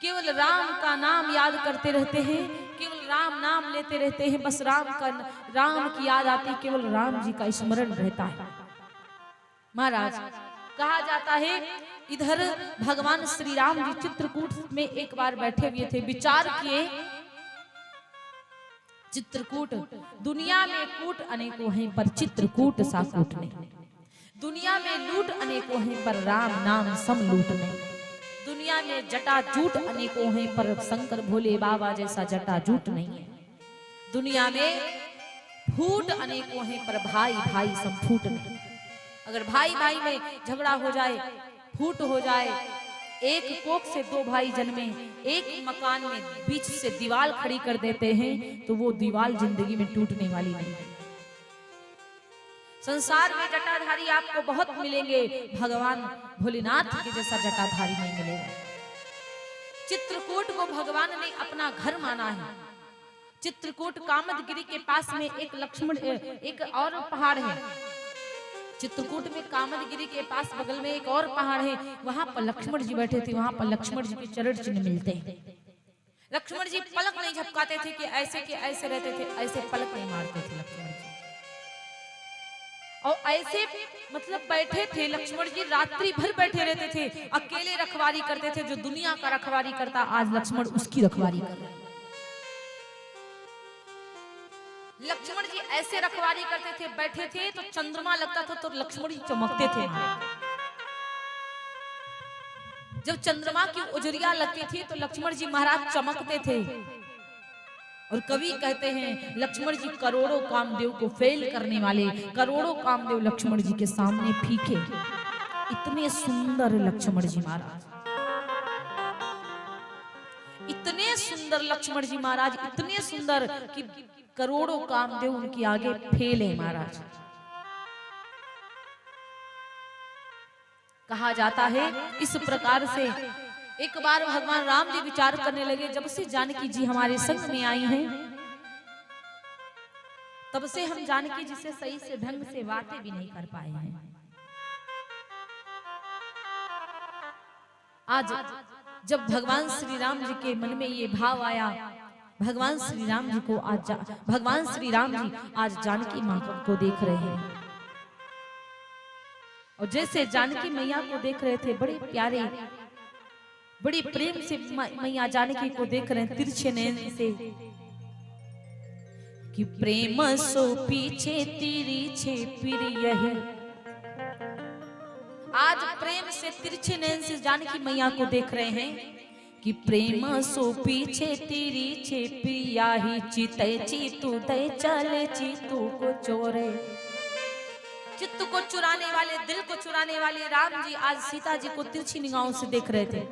केवल राम का नाम याद करते रहते हैं, केवल राम नाम लेते रहते हैं, बस राम की याद आती, केवल राम जी का स्मरण रहता है। महाराज कहा जाता है इधर भगवान श्री राम जी चित्रकूट में एक बार बैठे हुए थे, विचार किए चित्रकूट दुनिया में कूट अनेकों हैं पर चित्रकूट सा कूट नहीं, दुनिया में लूट अनेकों हैं पर राम नाम सम लूट नहीं, दुनिया में जटा जूट अनेकों हैं पर शंकर भोले बाबा जैसा जटा जूट नहीं है, दुनिया में फूट अनेकों हैं पर भाई भाई सम फूट नहीं। अगर भाई भाई में झगड़ा हो जाए, फूट हो जाए, एक कोख से दो भाई जन्मे, एक मकान में बीच से दीवार खड़ी कर देते हैं तो वो दीवार जिंदगी में टूटने वाली नहीं है। संसार में जटाधारी आपको बहुत मिलेंगे, भगवान भोलेनाथ के जैसा जटाधारी नहीं मिलेगा। चित्रकूट को भगवान ने अपना घर माना है। चित्रकूट कामदगिरी के पास में एक लक्ष्मण एक और पहाड़ है। चित्रकूट में कामदगिरी के पास बगल में एक और पहाड़ है, वहां पर लक्ष्मण जी बैठे थे, वहां पर लक्ष्मण जी के चरण चिन्ह मिलते हैं। लक्ष्मण जी पलक नहीं झपकाते थे कि ऐसे के ऐसे रहते थे, ऐसे पलक नहीं मारते थे लक्ष्मण जी, और ऐसे मतलब बैठे थे लक्ष्मण जी, रात्रि भर बैठे रहते थे, अकेले रखवारी करते थे। जो दुनिया का रखवारी करता, आज लक्ष्मण उसकी रखवारी कर रहे हैं। लक्ष्मण जी ऐसे रखवारी करते थे, बैठे थे तो चंद्रमा लगता था तो लक्ष्मण जी चमकते थे। जब चंद्रमा की उजरिया लगती थी तो लक्ष्मण जी महाराज चमकते थे। और कवि कहते हैं लक्ष्मण जी करोड़ों कामदेव को फेल करने वाले, करोड़ों कामदेव लक्ष्मण जी के सामने फीके। इतने सुंदर लक्ष्मण जी महाराज, इतने सुंदर लक्ष्मण जी महाराज, इतने सुंदर कि करोड़ों कामदेव उनके आगे फेल है महाराज। कहा जाता है इस प्रकार से एक बार भगवान राम जी विचार करने लगे, जब से जानकी जी हमारे संग में आई हैं तब से हम जानकी जी से सही से ढंग से बातें भी नहीं कर पाए हैं। आज जब भगवान श्री राम जी के मन में ये भाव आया, भगवान श्री राम जी को भगवान श्री राम जी आज जानकी माँ को देख रहे हैं, और जैसे जानकी मैया को देख रहे थे, बड़े प्यारे बड़ी प्रेम से मैया जानकी को देख रहे हैं तिरछे नयन से, कि प्रेम सो पीछे तिरछे प्रिय है। आज प्रेम से तिरछे नयन से जानकी मैया को देख रहे हैं कि प्रेम सो पीछे तिरछे प्रिया ही चिते चितू दे चले चितू को चोरे। चित्त को चुराने वाले, दिल को चुराने वाले राम जी आज सीता जी को तिरछी निगाहों से देख रहे थे,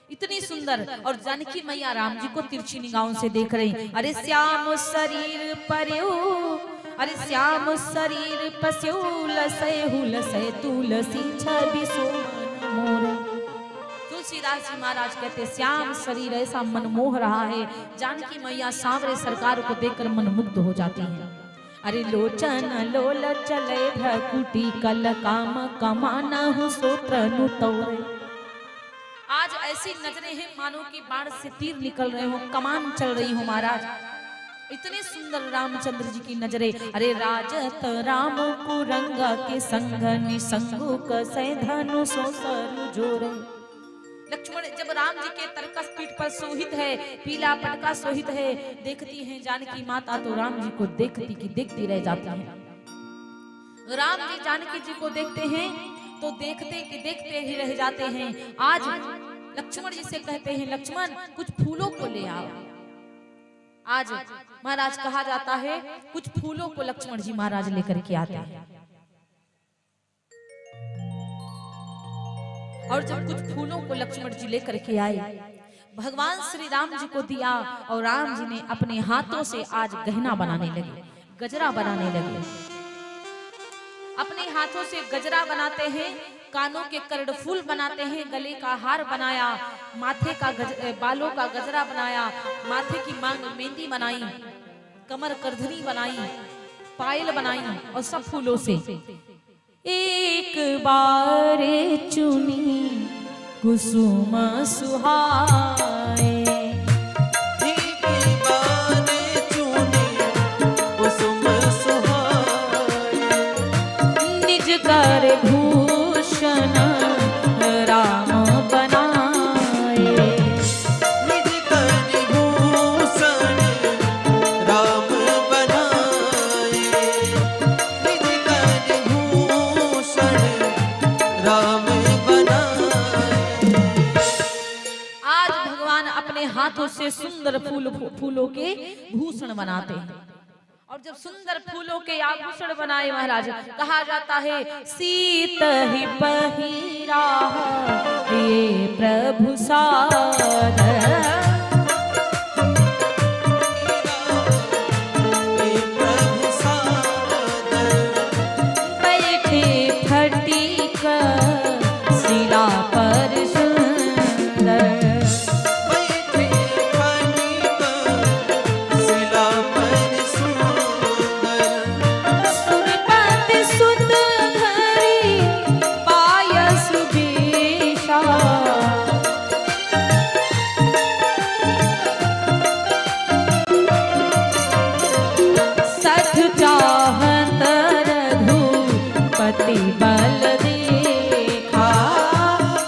इतनी सुंदर। और जानकी मैया राम जी को तिरछी निगाहों से देख रही। अरे श्याम शरीर पर्यो, अरे श्याम शरीर पस्यो लसै तुलसी छवि सोमन मोरे। तुलसीदास जी महाराज कहते श्याम शरीर ऐसा मनमोह रहा है, जानकी मैया सांवरे सरकार को देखकर मन मुग्ध हो जाती है। अरे लोचन लोल चले भकुटी कल काम कमाना हूँ सोत्रनु तोरे। आज ऐसी नजरें हैं मानो कि बाण से तीर निकल रहे हो, कमान चल रही हो महाराज, इतने सुंदर रामचंद्र जी की नजरें। अरे राजत राम को रंगा के संग निसंगु कसै धनु सो सरु जोरे। लक्ष्मण जब राम जी के तरकस पीठ पर सोहित है, पीला पटका सोहित है, देखती हैं जानकी माता तो राम जी को देखती की देखती रह जाती है। राम जी जानकी जी को देखते हैं तो देखते कि देखते ही रह जाते हैं। आज लक्ष्मण जी से कहते हैं लक्ष्मण कुछ फूलों को ले आओ। आज महाराज कहा जाता है कुछ फूलों को लक्ष्मण जी महाराज लेकर के आते हैं, और जब कुछ फूलों को लक्ष्मण जी लेकर के आए, भगवान श्री राम जी को दिया, और राम जी ने अपने हाथों से आज गहना बनाने लगे, गजरा बनाने लगे। अपने हाथों से गजरा बनाते हैं, कानों के कर्णफूल बनाते हैं, गले का हार बनाया, माथे का बालों का गजरा बनाया, माथे की मांग मेहंदी बनाई, कमर करधनी बनाई, पायल बनाई, और सब फूलों से। एक बार चुनी कुसुम सुहाए। निज कर भूषण राम बनाए। निज कर भूषण राम बनाए। निज कर भूषण राम बनाए। आज भगवान अपने हाथों से सुंदर फूलों के भूषण बनाते हैं। और जब सुंदर फूलों के आभूषण बनाए महाराज, कहा जाता है सीत ही पहिरा ये प्रभु साध। बैठे फटीक शिला पर सुंदर। सुरपति सुत धरि पायस बेशा। सठ चाहत रघुपति बल देखा।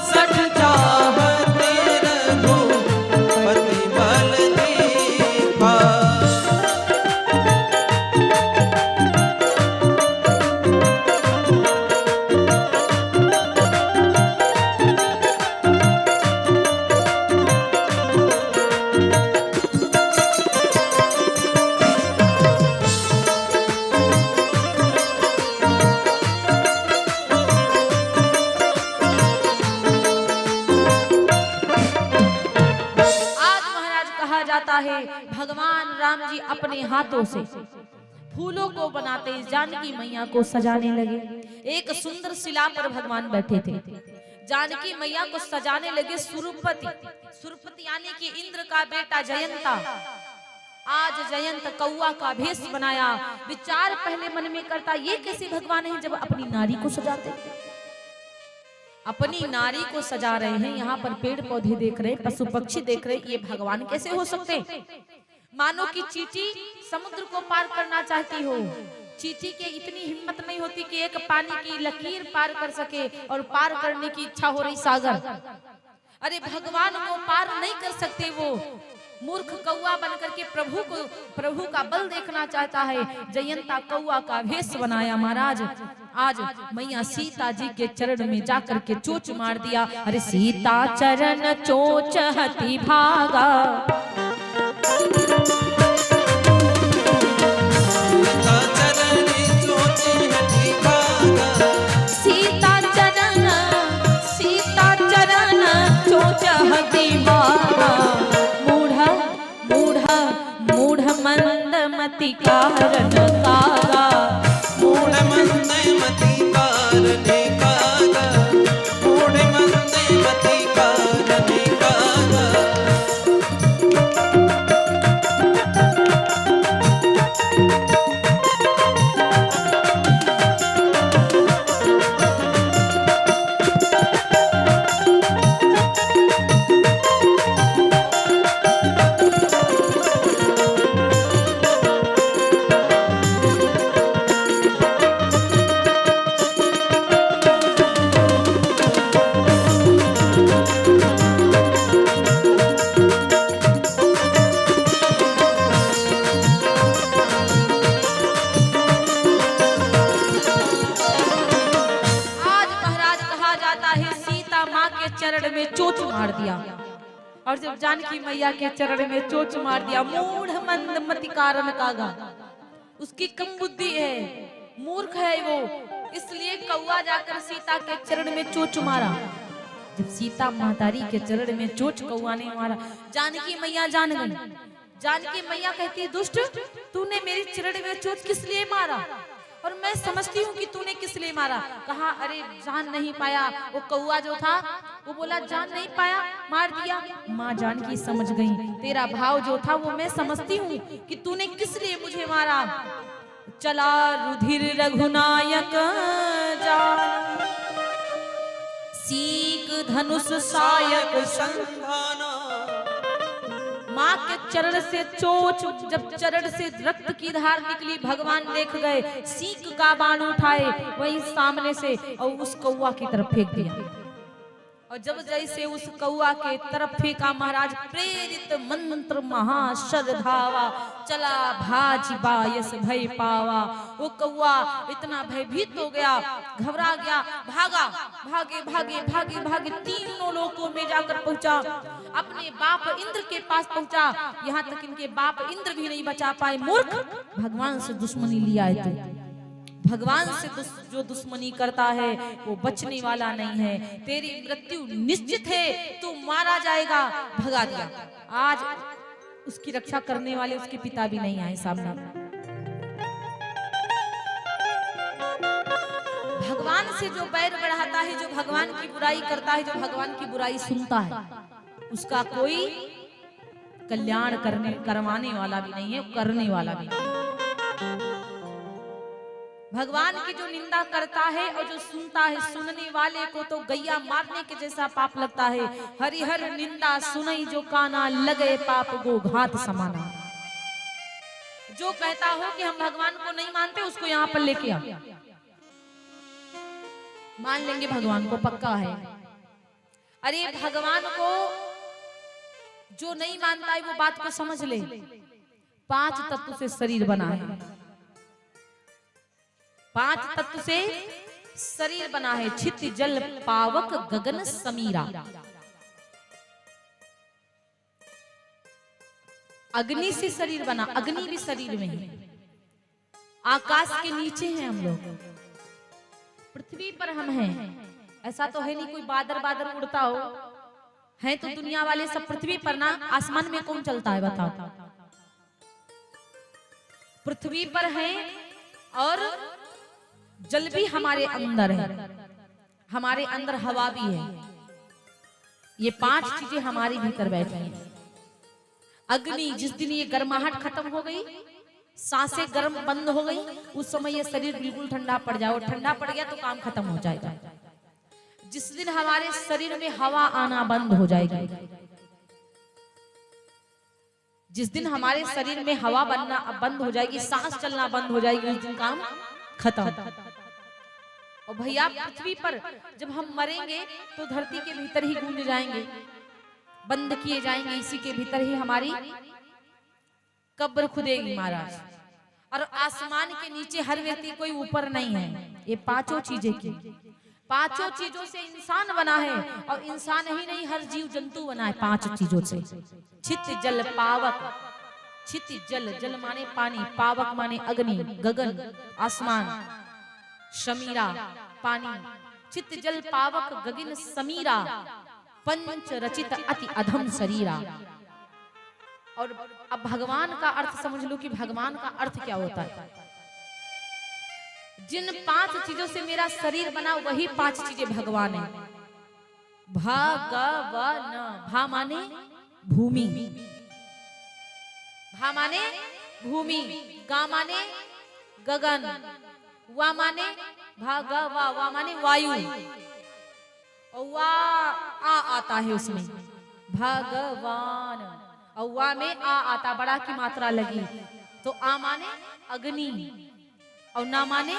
सठ चाहत रघुपति बल देखा। आज महाराज कहा जाता है भगवान राम जी अपने हाथों से फूलों को बनाते जानकी मैया को सजाने लगे। एक सुंदर शिला पर भगवान बैठे थे। जानकी मैया को सजाने लगे सुरपति। सुरपति यानी कि इंद्र का बेटा जयंता। आज जयंत कौआ का भेष बनाया। विचार पहले मन में करता, ये कैसे भगवान है जब अपनी नारी को सजाते। अपनी नारी को सजा रहे हैं, यहाँ पर पेड़ पौधे देख रहे, पशु पक्षी देख रहे, ये भगवान कैसे हो सकते। मानो कि चींटी समुद्र को पार करना चाहती हो। चींटी के इतनी हिम्मत नहीं होती कि एक पानी की लकीर पार कर सके, और पार करने की इच्छा हो रही सागर। अरे भगवान को पार नहीं कर सकते। वो मूर्ख कौआ बनकर के प्रभु का बल देखना चाहता है। जयंता कौआ का भेष बनाया महाराज। आज मैया सीता जी के चरण में जाकर के चोच मार दिया। अरे सीता चरण चोच हति भागा। सीता चरण चोच हति भागा। मूढ़ मंद मति कारण कागा। मूढ़ मंद मति कारण कागा। मूढ़ मंद मति कारण कागा। चरण में चोच मार दिया। और जब जानकी मैया के चरण में चोच मार दिया, मूढ़ मंद मति कारण कागा। उसकी कम बुद्धि है, मूर्ख है वो, इसलिए कौआ जाकर सीता के चरण में चोच मारा। जब सीता मातारी के चरण में चोच कौआ ने मारा, जानकी मैया जान गई। जानकी मैया कहती है, दुष्ट, तूने मेरे चरण में चोट किस लिए मारा? और मैं समझती हूँ कि तूने किस लिए मारा। कहा, अरे जान नहीं पाया। वो कौआ जो था वो बोला जान नहीं पाया, मार दिया। माँ जानकी समझ गई, तेरा भाव जो था वो मैं समझती हूँ कि तूने किस लिए मुझे मारा। चला रुधिर रघुनायक जान, सीक धनुष सायक संधाना, माँ के चरण से चोच, जब चरण से रक्त की धार निकली, भगवान देख गए, सीक का बाण उठाए वहीं सामने से और उस कौआ की तरफ फेंक दिया। और जब जैसे उस कौआ के तरफ फेंका, महाराज प्रेरित मंत्र महाश्रद्धावा, चला भाज बायस भय पावा। वो कौआ इतना भयभीत हो गया, घबरा गया, भागा, भागे भागे भागे भागे तीनों लोकों में जाकर पहुंचा, अपने बाप इंद्र के पास पहुंचा। यहाँ तक इनके बाप इंद्र भी नहीं बचा पाए। मूर्ख, भगवान से दुश्मनी लिया है तू। भगवान से जो दुश्मनी करता है वो बचने वाला नहीं है, तेरी मृत्यु निश्चित है, तू मारा जाएगा। भगा दिया। आज उसकी रक्षा करने वाले उसके पिता भी नहीं आए सामने। भगवान से जो बैर बढ़ाता है, जो भगवान की बुराई करता है, जो भगवान की बुराई सुनता है, उसका कोई कल्याण करवाने वाला भी नहीं है, करने वाला भी नहीं है। भगवान की जो निंदा करता है और जो सुनता है, सुनने वाले को तो गैया मारने के जैसा पाप लगता है। हरिहर निंदा सुनई जो काना, लगे पाप गो घात समाना। जो कहता हो कि हम भगवान को नहीं मानते, उसको यहाँ पर लेके आ, मान लेंगे भगवान को, पक्का है। अरे भगवान को जो नहीं मानता है वो बात को समझ ले। 5 तत्व से शरीर बना है, 5 तत्व से शरीर बना है। छित जल पावक गगन समीरा। अग्नि से शरीर बना, अग्नि भी शरीर में है। आकाश के नीचे हैं हम लोग, पृथ्वी पर हम हैं। ऐसा तो है नहीं कोई बादर बादर उड़ता हो, है तो दुनिया वाले सब पृथ्वी पर ना। आसमान में कौन चलता है बताओ? पृथ्वी पर है और जल भी हमारे अंदर है, हमारे अंदर हवा भी है। ये 5 चीजें हमारे भीतर बैठी हैं। अग्नि, जिस दिन ये गर्माहट खत्म हो गई, सांसें गर्म बंद हो गई, उस समय ये शरीर बिल्कुल ठंडा पड़ जाए। और ठंडा पड़ गया तो काम खत्म हो जाएगा। जिस दिन हमारे शरीर में हवा आना बंद हो जाएगी, जिस दिन हमारे शरीर में हवा बनना बंद हो जाएगी, सांस चलना बंद हो जाएगी, उस दिन काम खत्म। और भैया पृथ्वी पर जब हम मरेंगे तो धरती के भीतर ही गूंज जाएंगे, बंद किए जाएंगे, इसी के भीतर ही हमारी कब्र खुदेगी महाराज। और आसमान के नीचे हर व्यक्ति कोई ऊपर नहीं है। ये 5 चीजें की, 5 चीजों से इंसान बना है। और इंसान ही नहीं, हर जीव जंतु बना है 5 चीजों से। छित जल पावक, छित जल, जल माने पानी, पावक माने अग्नि, गगन आसमान, शमीरा पानी, चित जल पावक गगन समीरा, पंच रचित अति अधम शरीरा। और अब भगवान का अर्थ समझ लो कि भगवान का अर्थ क्या होता है। जिन 5 चीजों से मेरा शरीर बना, वही 5 चीजें भगवान है। भगवान, भा माने भूमि, भा माने भूमि, गा माने गगन, वा माने भागवा, वा माने वायु, और वा आ आता है उसमें भगवान, और वा में आ आता, बड़ा की मात्रा लगी तो आ माने अग्नि और ना माने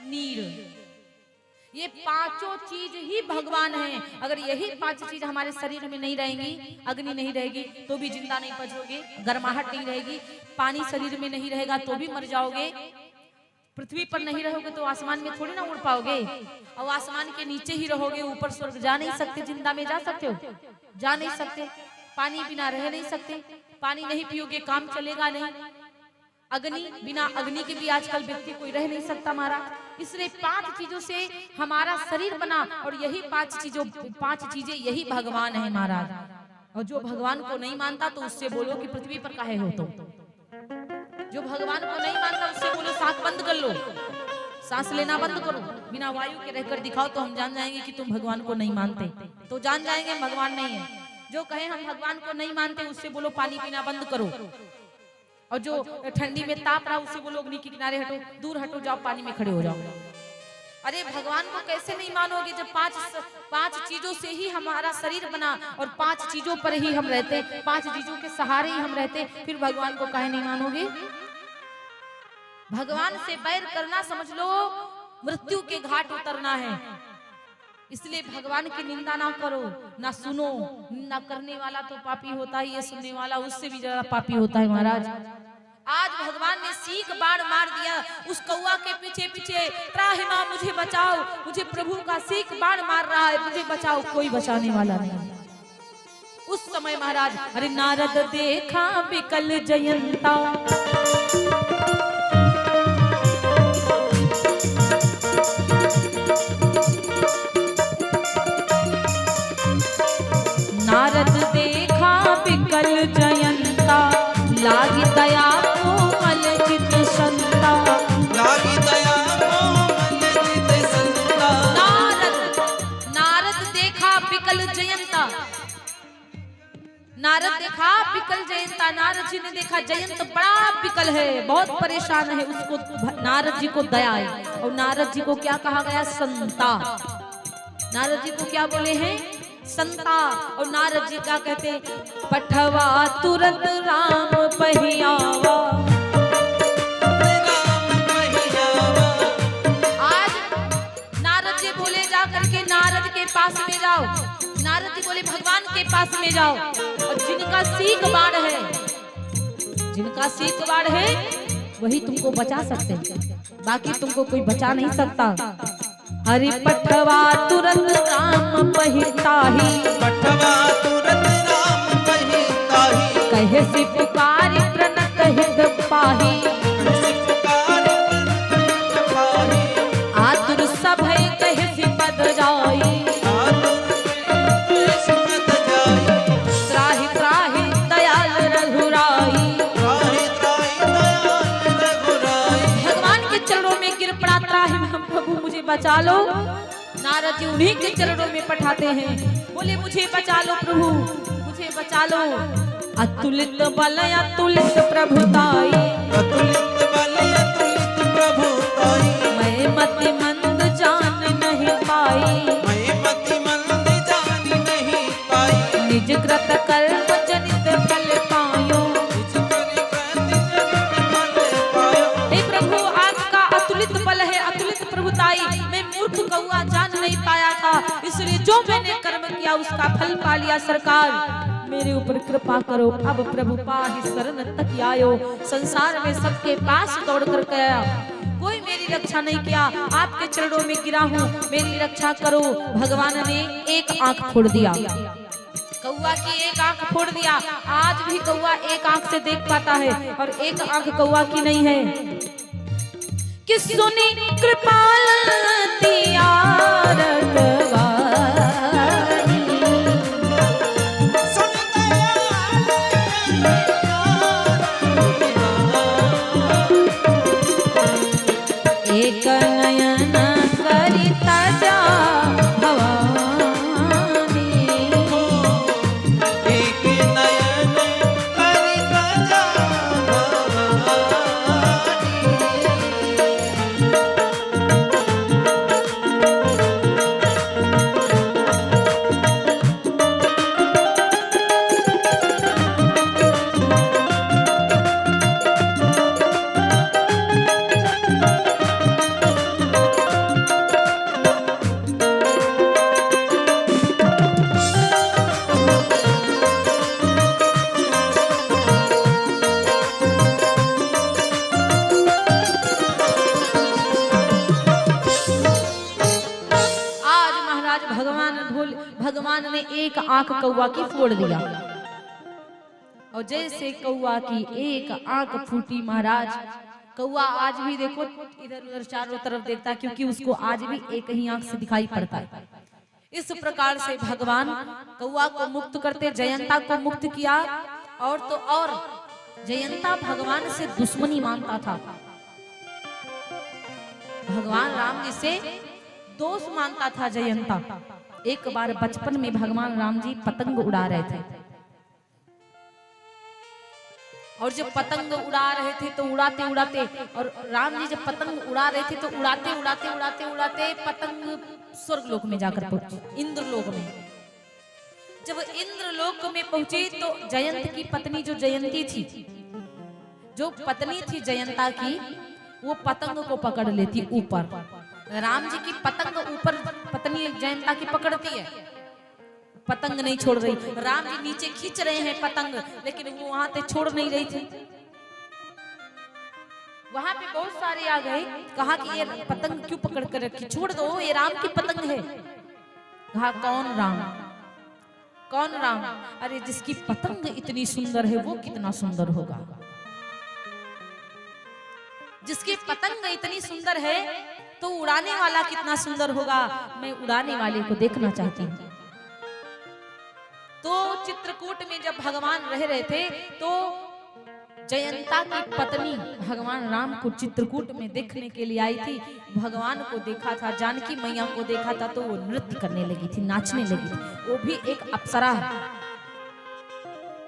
नीर। ये 5 चीज ही भगवान है। अगर यही 5 चीज हमारे शरीर में नहीं रहेंगी, अग्नि नहीं रहेगी तो भी जिंदा नहीं बचोगे, गर्माहट नहीं रहेगी, पानी शरीर में नहीं रहेगा तो भी मर जाओगे, पृथ्वी पर नहीं रहोगे तो आसमान में थोड़ी ना उड़ पाओगे, और आसमान के नीचे ही रहोगे, ऊपर स्वर्ग जा नहीं सकते। जिंदा में जा सकते हो? जा नहीं सकते। पानी बिना रह नहीं सकते, पानी नहीं पियोगे काम चलेगा नहीं। अग्नि, बिना अग्नि के भी आजकल व्यक्ति कोई रह नहीं सकता महाराज। इसलिए 5 चीजों से हमारा शरीर बना, और यही 5 चीजें यही भगवान है महाराज। और जो भगवान को नहीं मानता तो उससे बोलो कि पृथ्वी पर काहे हो तुम। जो भगवान को नहीं मानता उससे बोलो सांस बंद कर लो, सांस लेना बंद करो, बिना वायु के रहकर दिखाओ, तो हम जान जाएंगे कि तुम भगवान को नहीं मानते। तो जान जाएंगे भगवान नहीं है। जो कहे हम भगवान को नहीं मानते उससे बोलो पानी पीना बंद करो, और जो ठंडी में ताप रहा उससे बोलो अग्नि के किनारे हटो, दूर हटो, जाओ पानी में खड़े हो जाओ। अरे भगवान को कैसे नहीं मानोगे जब पांच चीजों से ही हमारा शरीर बना और पांच चीजों पर ही हम रहते, पांच चीजों के सहारे ही हम रहते, फिर भगवान को काहे नहीं मानोगे? भगवान से बैर करना समझ लो मृत्यु के घाट उतरना है। इसलिए भगवान की निंदा ना करो, ना सुनो। निंदा करने वाला तो पापी होता ही है, सुनने वाला उससे भी ज्यादा पापी होता है महाराज। आज भगवान ने सीख बाण मार दिया उस कौआ के पीछे पीछे, त्राहि मां मुझे बचाओ, मुझे प्रभु का सीख बाण मार रहा है, मुझे बचाओ, कोई बचाने वाला नहीं। उस समय महाराज अरे नारद देखा विकल जयंता, नारद देखा विकल जयंता, लागी दया कोमल चित संता, लागी दया कोमल चित संता। नारद देखा विकल जयंता, नारद देखा विकल जयंता। नारद जी ने देखा जयंत बड़ा विकल है, बहुत परेशान है। उसको नारद जी को दया आई और नारद जी को क्या कहा गया? संता। नारद जी को क्या बोले हैं? संता। और नारद जी क्या कहते? पठवा तुरंत राम पहियावा, आज नारद जी बोले जा करके नारद के पास में जाओ। नारद जी बोले भगवान के पास में जाओ और जिनका सीख बाण है, जिनका सीख बाण है वही तुमको बचा सकते हैं, बाकी तुमको कोई बचा नहीं सकता। हरि पठवा तुरंत राम पहिताही, पठवा तुरंत राम पहिताही, कहे से पुकारी प्रणत हित पाही, कहे पुकारि प्रणत हित पाही, आतुर सभय कहे से पद जाई, आतुर से पद जाई, त्राहि त्राहि दयाल रघुराई, त्राहि त्राहि दयाल रघुराई। भगवान के चरणों में गिर पड़ा, त्राहि प्रभु मुझे बचा लो। नारद जी उन्हीं के चरणों में पठाते हैं, बोले मुझे बचा लो प्रभु, मुझे बचा लो। अतुलित बल अतुलित प्रभुताई, अतुलित बल अतुलित प्रभुताई, मैं मति मंद जान नहीं पाई, मैं मति मंद जान नहीं पाई, निज कृत कर्म जनित फल पायो, निज करि कृत जनित फल पायो। हे प्रभु आपका अतुलित बल है, अतुलित प्रभुताई। मैं मूर्ख कौआ जान नहीं पाया था, इसलिए जो मैंने कर्म किया उसका फल पा लिया। सरकार मेरे ऊपर कृपा करो। अब प्रभु पाहि शरण तक आयो, संसार में सबके पास दौड़ कर गया, कोई मेरी रक्षा नहीं किया, आपके चरणों में गिरा हूँ, मेरी रक्षा करो। भगवान ने एक आंख फोड़ दिया, कौआ की एक आंख फोड़ दिया। आज भी कौआ एक आंख से देख पाता है और एक आंख कौआ की नहीं है। कि सुनी कृपाल तियारत वाणी, सुन दयाल एक नयन करिता जा भवानी, एक नयन करिता जा भवानी। भगवान ने एक आंख कौआ की फोड़ दिया और जैसे कौआ की एक आंख फूटी महाराज, कौआ आज भी देखो इधर उधर चारों तरफ देखता है, क्योंकि उसको आज भी एक ही आंख से दिखाई पड़ता है। इस प्रकार से भगवान कौआ को मुक्त करते, जयंता को मुक्त किया। और तो और जयंता भगवान से दुश्मनी मानता था, भगवान राम जी से दोष मानता था जयंता। एक बार बचपन में भगवान राम जी पतंग उड़ा रहे थे और जब पतंग उड़ा रहे थे तो उड़ाते उड़ाते, और राम जी जब पतंग उड़ा रहे थे तो उड़ाते उड़ाते उड़ाते उड़ाते पतंग स्वर्गलोक में जाकर पहुंचे, इंद्रलोक में। जब इंद्रलोक में पहुंचे तो जयंत की पत्नी जो जयंती थी, जो पत्नी थी जयंता की, वो पतंग को पकड़ लेती ऊपर। राम जी की पतंग ऊपर पत्नी जयंता की पकड़ती है, पतंग नहीं छोड़ रही। राम जी नीचे खींच रहे हैं पतंग, लेकिन वो वहां से छोड़ नहीं रही थी। वहां पे बहुत सारे आ गए, कहा कि ये पतंग क्यों पकड़ कर रखी, छोड़ दो, ये राम की पतंग है। कहा कौन राम, कौन राम? अरे जिसकी पतंग इतनी सुंदर है वो कितना सुंदर होगा, जिसकी पतंग इतनी सुंदर है तो उड़ाने वाला कितना सुंदर होगा। मैं उड़ाने वाले को देखना चाहती हूँ। तो चित्रकूट में जब भगवान रह रहे थे तो जयंता की पत्नी भगवान राम को चित्रकूट में देखने के लिए आई थी। भगवान को देखा था, जानकी मैया को देखा था, तो वो नृत्य करने लगी थी, नाचने लगी थी। वो भी एक अप्सरा है,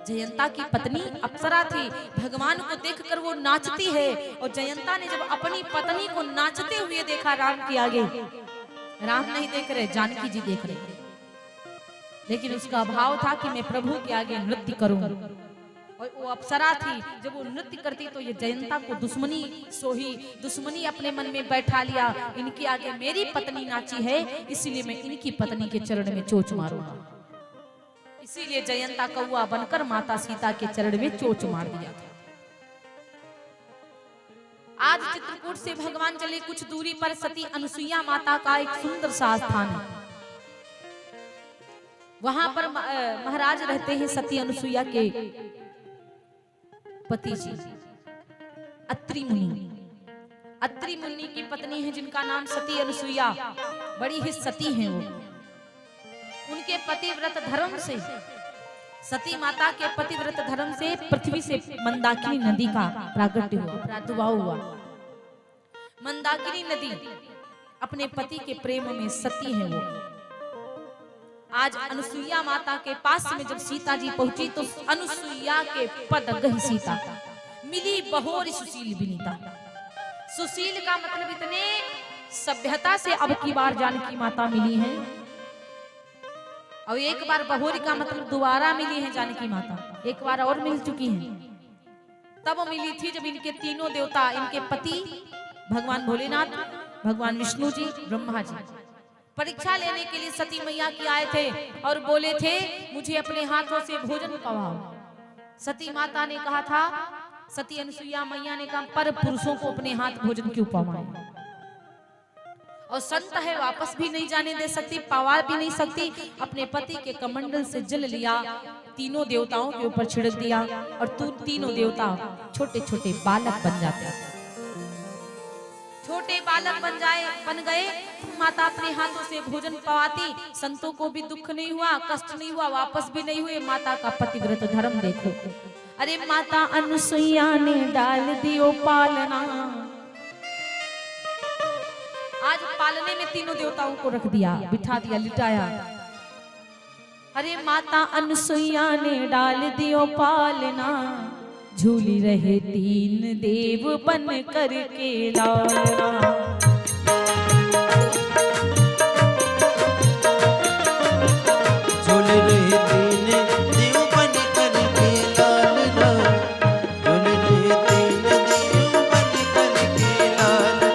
जयंता की पत्नी अप्सरा थी। भगवान को देखकर वो नाचती है, और जयंता ने जब अपनी पत्नी को नाचते हुए देखा राम के आगे, राम नहीं देख रहे, जानकी जी देख रहे, लेकिन उसका भाव था कि मैं प्रभु के आगे नृत्य करूं। और वो अप्सरा थी, जब वो नृत्य करती तो ये जयंता को दुश्मनी सोही, दुश्मनी अपने मन में बैठा लिया। इनके आगे मेरी पत्नी नाची है, इसीलिए मैं इनकी पत्नी के चरण में चोच मारूंगा। इसीलिए जयंता कौआ बनकर माता सीता के चरण में चोच मार दिया था। आज चित्रकूट से भगवान चले कुछ दूरी पर सती अनुसुईया माता का एक सुंदर सा स्थान है। वहां पर महाराज रहते हैं सती अनुसुईया के पति जी अत्रि मुनि। अत्रि मुनि की पत्नी है जिनका नाम सती अनुसुईया, बड़ी ही सती हैं वो। उनके पतिव्रत धर्म से, सती माता के पतिव्रत धर्म से पृथ्वी से मंदाकिनी नदी का प्रागट्य हुआ, प्रादुर्भाव हुआ। मंदाकिनी नदी अपने पति के प्रेम में सती है वो। आज अनुसुईया माता के पास में जब सीता जी पहुंची तो अनुसुईया के पद गही सीता मिली बहोरी सुशील विनीता। सुशील का मतलब इतने सभ्यता से अब की बार जानकी माता मिली है, और एक बार बहोरी का मतलब दोबारा मिली है जानकी माता, एक बार और मिल चुकी हैं। तब मिली थी जब इनके तीनों देवता, इनके पति भगवान भोलेनाथ, भगवान विष्णु जी, ब्रह्मा जी परीक्षा लेने के लिए सती मैया की आए थे और बोले थे मुझे अपने हाथों से भोजन पवाओ। सती माता ने कहा था, सती अनुसुईया मैया ने कहा पर पुरुषों को अपने हाथ भोजन क्यों पवाएं, और संत है वापस भी नहीं जाने दे सकती, पवा भी नहीं सकती। अपने पति के कमंडल से जल लिया, तीनों देवताओं के ऊपर छिड़क दिया, और तीनों देवता छोटे छोटे बालक बन जाते हैं। छोटे बालक बन गए। माता अपने हाथों से भोजन पवाती, संतों को भी दुख नहीं हुआ, कष्ट नहीं हुआ, वापस भी नहीं हुए। माता का पतिव्रत धर्म देखो। अरे माता अनुसुईया ने डाल दियो पालना। आज पालने में तीनों देवताओं को रख दिया, बिठा दिया, लिटाया। अरे माता अनुसुईया ने डाल दियो पालना, झूली रहे तीन देव बन करके लालना। झूल रहे तीन देव बन करके लालना, झूल रहे तीन देव बन करके लालना।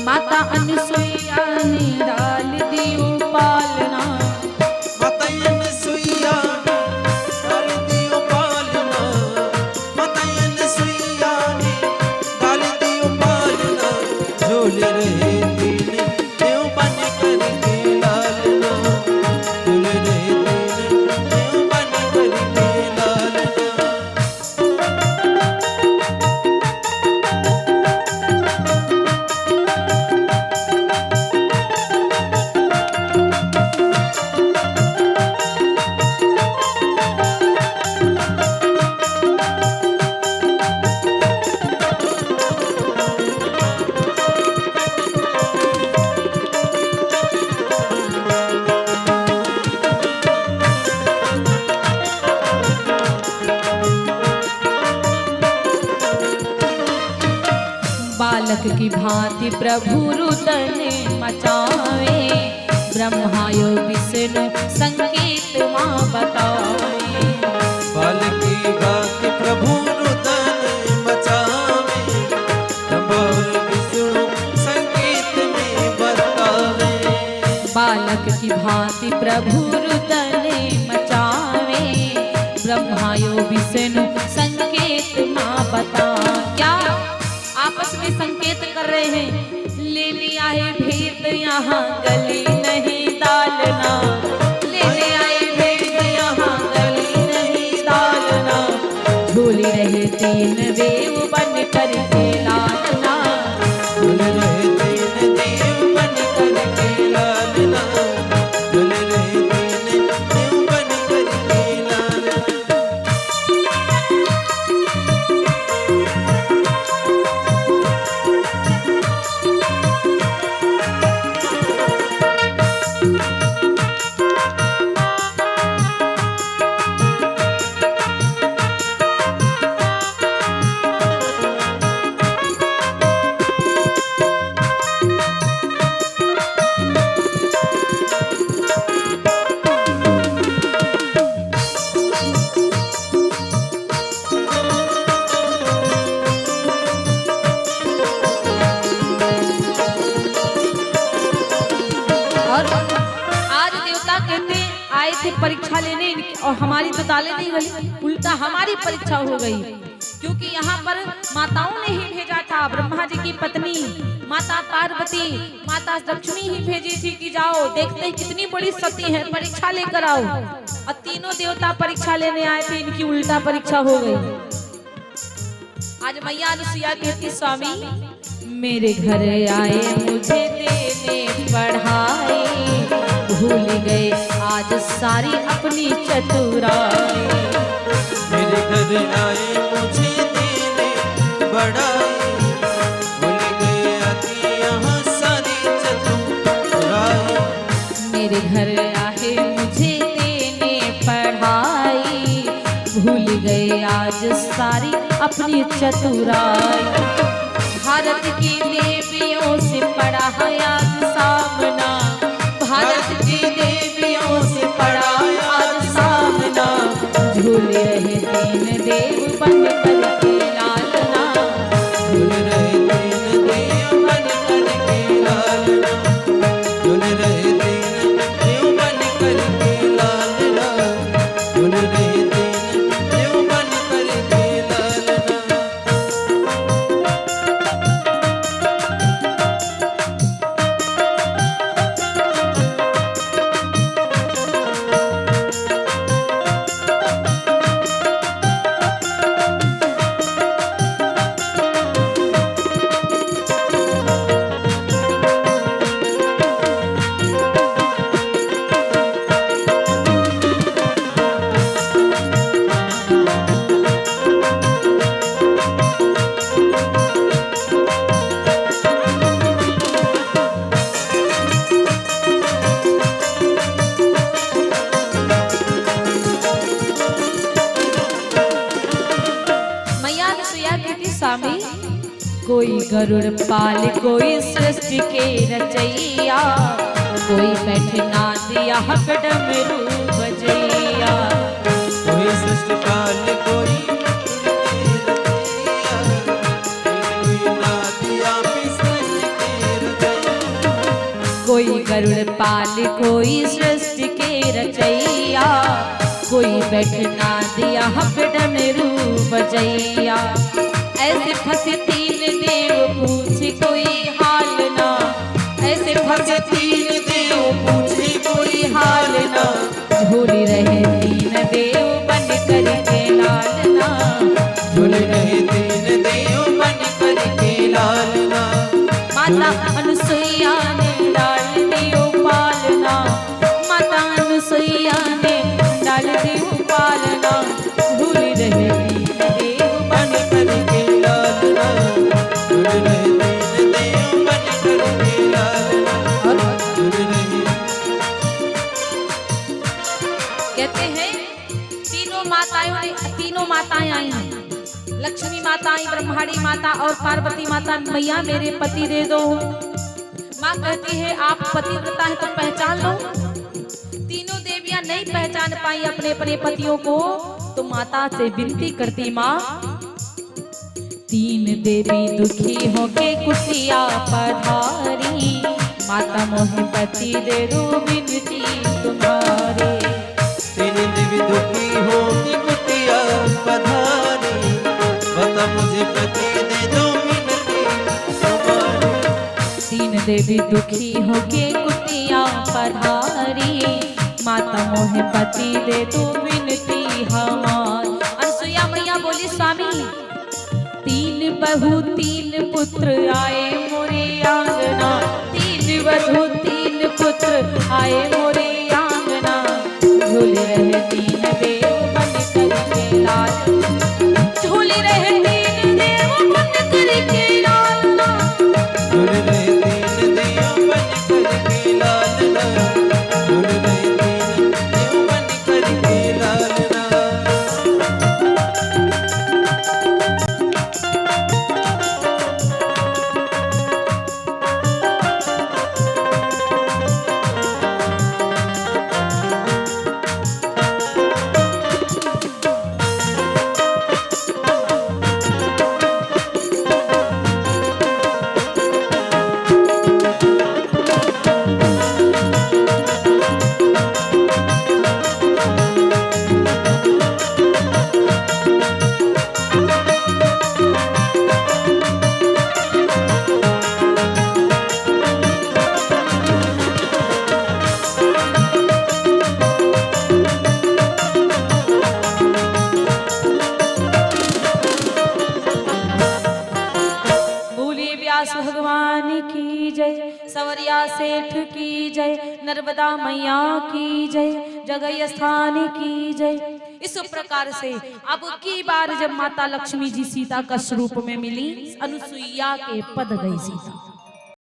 माता अनुसुईया ने डाल दियो पालना, माता अनुसुईया डाल दियो पालना, माता अनुसुईया ने डाल दियो पालना। झूल रहे तीन देव बन बालक की भांति प्रभु रुदन मचावे, ब्रह्मा यो विष्णु संकेत माँ बतावे। बालक की भांति प्रभु रुदन मचावे, ब्रह्मा विष्णु संकेत में बतावे। बालक की भांति प्रभु रुदन मचावे, ब्रह्मा यो विष्णु संकेत माँ बता। क्या आपस में संकेत कर रहे हैं? ले लिया है भेद यहाँ गली नहीं डालना, ले लिया है भेद यहाँ गली नहीं डालना, झोली रहे तीन देव बन करके लालना, झूल रहे तीन देव बन करके लालना, झूल रहे तीन देव बन करके लालना। और आज देवता कहते आए थे परीक्षा लेने और हमारी तो ताले नहीं गली, उल्टा हमारी परीक्षा हो गई, क्योंकि यहाँ पर माताओं ने ही भेजा था। ब्रह्मा जी की पत्नी माता पार्वती, माता लक्ष्मी ही भेजी थी कि जाओ देखते हैं कितनी बड़ी सती है, परीक्षा लेकर आओ। और तीनों देवता परीक्षा लेने आए थे, इनकी उल्टा परीक्षा हो गई। आज मैया अनुसुईया कहती स्वामी मेरे घर आए मुझे देने पढ़ाई, भूल गए आज सारी अपनी चतुराई। मेरे घर आए मुझे देने बड़ाई, भूल गए आती यहाँ सारी चतुराई। मेरे घर आए मुझे देने पढ़ाई, भूल गए आज सारी अपनी चतुराई। भारत की देवियों से पढ़ा है आज सामना, भारत की देवियों से पढ़ा आज सामना, झूले रहे तीन देव बन करके लालना, झूल रहे तीन देव बन करके लालना, झूल रहे तीन देव बन करके लालना, झूल रहे तीन देव बन करके लालना। मैया अनुसुईया कहती स्वामी कोई गरुड़ पाल कोई सृष्टि के रचैया, कोई बैठना दिया हकड़म रूप बजैया। कोई सृष्टि पाल कोई नादिया भी सृष्टि के रचैया। कोई गरुड़ पाल कोई सृष्टि के रचैया, कोई बैठना दिया हकड़म रूप बजैया। ऐसे फंसे तीन देव पूछे कोई हाल ना, ऐसे फंसे तीन देव पूछे कोई हाल ना, झूली रहे तीन देव बन करके लालना, झूल रहे तीन देव बन करके लालना। माता अनुसुईया ने डाल दियो पालना, माता अनुसुईया ने डाल दियो पालना, झूली रहे तीन देव बन करके लालना, झूल रहे तीन देव बन करके लालना, झूल रहे। कहते हैं तीनों माताएं आई हैं, लक्ष्मी माता, ब्रह्माणी माता और पार्वती माता, मैया मेरे पति दे दो। माँ कहती है आप पतिव्रता है तो पहचान लो। तीनों देवियां नहीं पहचान पाई अपने अपने पतियों को, तो माता से विनती करती माँ, तीन देवी दुखी होके कुटिया पधारी, माता मोहे पति दे दो विनती तुम्हारे। तीन देवी दुखी होके कुटिया पधारी, माता मुझे पति दे दो विनती तुम्हारे। तीन देवी दुखी होके कुटिया पधारी, माता मोहे पति दे दो विनती हमार। अनसुईया मैया बोली स्वामी, तीन बहू तीन पुत्र आए मोरे आंगना, तीन बहू तीन पुत्र आए मोरे आंगना, झूल रहे तीन देव बन करके लाल, झूल रहे तीन देव बन करके लालना, झूल रहे तीन देव बन करके लालना, झूल रहे तीन देव बन करके लालना। भगवान की जय, सवरिया सेठ की जय, नर्मदा मैया की जय, जगह स्थान की जय। इस प्रकार से अब की बार जब माता लक्ष्मी जी सीता का स्वरूप में मिली, अनुसुईया के पद गई सीता।